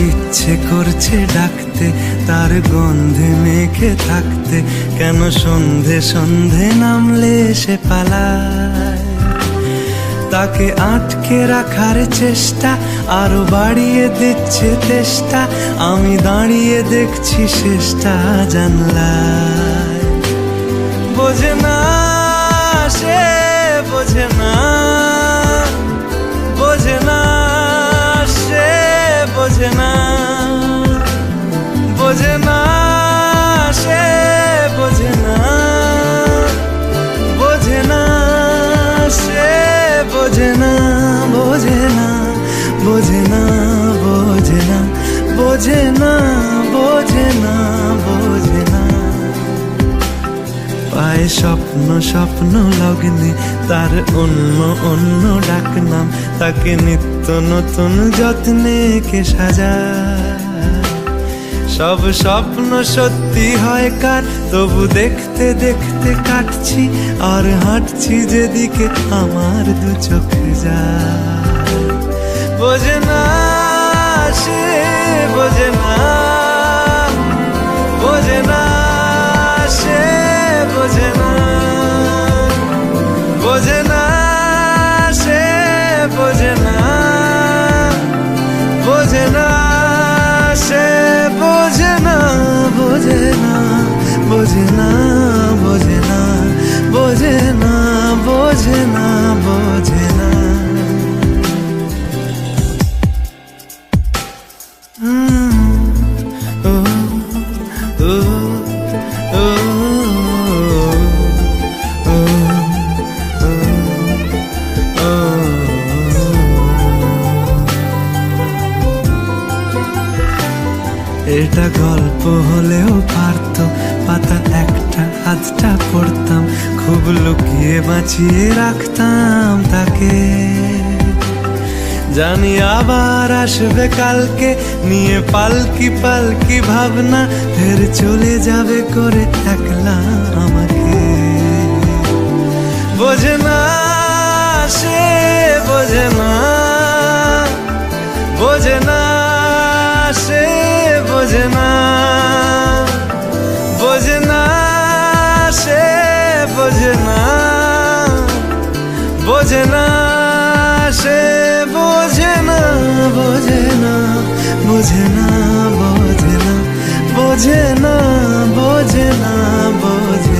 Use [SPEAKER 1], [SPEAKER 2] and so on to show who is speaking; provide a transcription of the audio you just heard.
[SPEAKER 1] ইচ্ছে করছে ডাকতে, তার গন্ধে মেখে থাকতে, কেন সন্ধে সন্ধে নামলে সে পালায়। তাকে আটকে রাখার চেষ্টা আরো বাড়িয়ে দিচ্ছে তেষ্টা, আমি দাঁড়িয়ে দেখছি শেষটা জানলায়। বোঝে না সে, বোঝে না, বোঝে না সে, বোঝে না, বোঝে না সে, বোঝে না, বোঝে না সে, বোঝে না, বোঝে না, বোঝে না, বোঝে না, বোঝে না, বোঝে না, বোঝে না। পায় স্বপ্ন স্বপ্ন লগ্নে তার অন্য অন্য ডাকনাম, তাকে নিত্য নতুন যত্নে কে সাজায়। সব স্বপ্ন সত্যি হয় কার, তবু দেখতে দেখতে কাটছি আর হাঁটছি যেদিকে আমার দু চোখ যায়। বোঝে না সে, বোঝে না, বোঝে না সে, বোঝে না, বোঝে না সে, বোঝে না, বোঝে না সে, বোঝে না, বোঝে না, বোঝে না, বোঝে না, বোঝে না, বোঝে না, বোঝে না। এটা গল্প হলেও পারতো, পাতা একটা আধটা পড়তাম, খুব লুকিয়ে বাঁচিয়ে রাখতাম তাকে। জানি আবার আসবে কালকে, নিয়ে পালকি পালকি ভাবনা, ফের চলে যাবে করে একলা আমাকে। বোঝে না সে, বোঝে না, বোঝে না সে, বোঝে না, বোঝে না সে, বোঝে না, বোঝে না সে, বোঝে না, বোঝে না, বোঝে না, বোঝে না, বোঝে না, বোঝে না, বোঝে